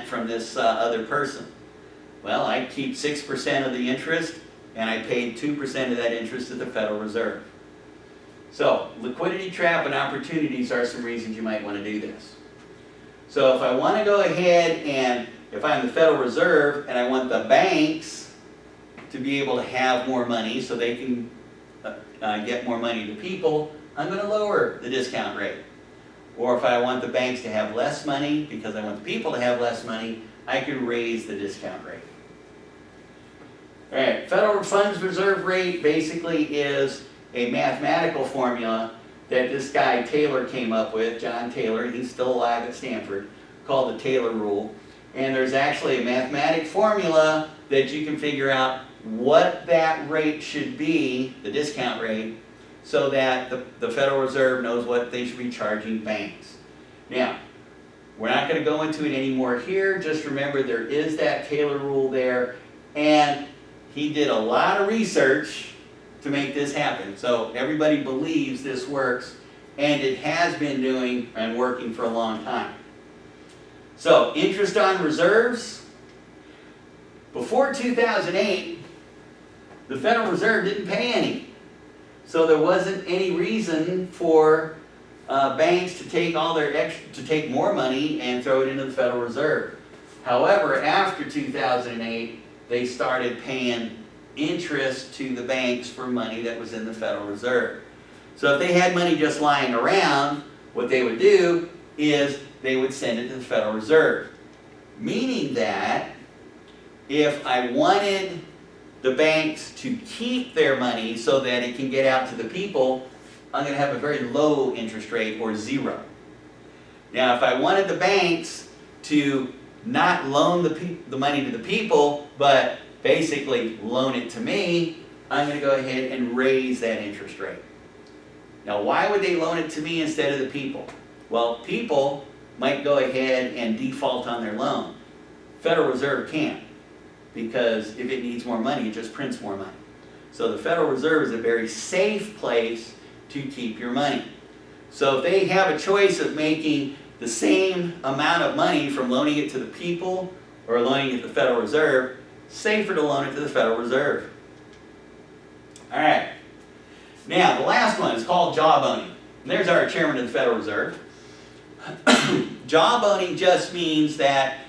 from this other person. Well, I keep 6% of the interest, and I paid 2% of that interest to the Federal Reserve. So, liquidity trap and opportunities are some reasons you might want to do this. So if I want to go ahead and, if I'm the Federal Reserve and I want the banks to be able to have more money so they can get more money to people, I'm going to lower the discount rate. Or if I want the banks to have less money because I want the people to have less money, I could raise the discount rate. All right, Federal Funds Reserve rate basically is a mathematical formula that this guy Taylor came up with, John Taylor, he's still alive at Stanford, called the Taylor rule. And there's actually a mathematic formula that you can figure out what that rate should be, the discount rate, so that the Federal Reserve knows what they should be charging banks. Now, we're not going to go into it anymore here. Just remember there is that Taylor rule there, and he did a lot of research to make this happen. So everybody believes this works, and it has been doing and working for a long time. So interest on reserves. Before 2008, the Federal Reserve didn't pay any. So there wasn't any reason for banks to take take more money and throw it into the Federal Reserve. However, after 2008, they started paying interest to the banks for money that was in the Federal Reserve. So if they had money just lying around, what they would do is they would send it to the Federal Reserve. Meaning that if I wanted the banks to keep their money so that it can get out to the people, I'm going to have a very low interest rate, or zero. Now if I wanted the banks to not loan the money to the people, but basically loan it to me, I'm going to go ahead and raise that interest rate. Now why would they loan it to me instead of the people? Well, people might go ahead and default on their loan. Federal Reserve can't, because if it needs more money, it just prints more money. So the Federal Reserve is a very safe place to keep your money. So if they have a choice of making the same amount of money from loaning it to the people or loaning it to the Federal Reserve, safer to loan it to the Federal Reserve. All right. Now, the last one is called jawboning. And there's our chairman of the Federal Reserve. Jawboning just means that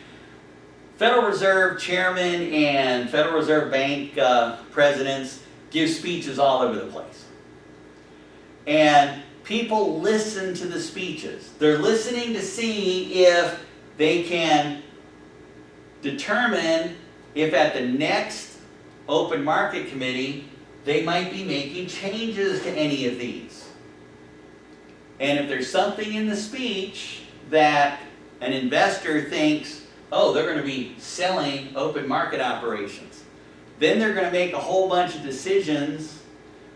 Federal Reserve chairman and Federal Reserve Bank presidents give speeches all over the place. And people listen to the speeches. They're listening to see if they can determine if at the next open market committee they might be making changes to any of these. And if there's something in the speech that an investor thinks, oh, they're going to be selling open market operations, then they're going to make a whole bunch of decisions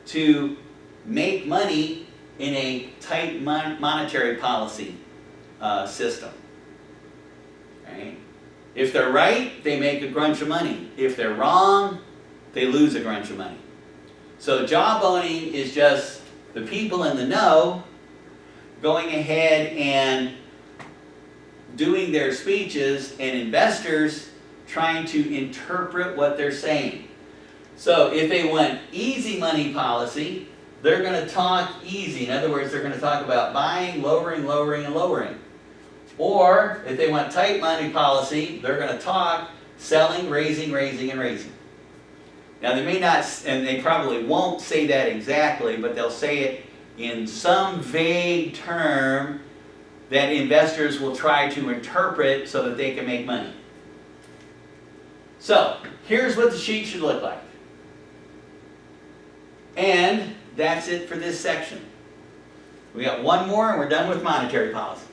to make money in a tight monetary policy system. Right? If they're right, they make a grunch of money. If they're wrong, they lose a grunch of money. So jawboning is just the people in the know going ahead and doing their speeches, and investors trying to interpret what they're saying. So if they want easy money policy, they're going to talk easy. In other words, they're going to talk about buying, lowering, lowering, and lowering. Or if they want tight money policy, they're going to talk selling, raising, raising, and raising. Now they may not, and they probably won't say that exactly, but they'll say it in some vague term that investors will try to interpret so that they can make money. So, here's what the sheet should look like. And that's it for this section. We got one more and we're done with monetary policy.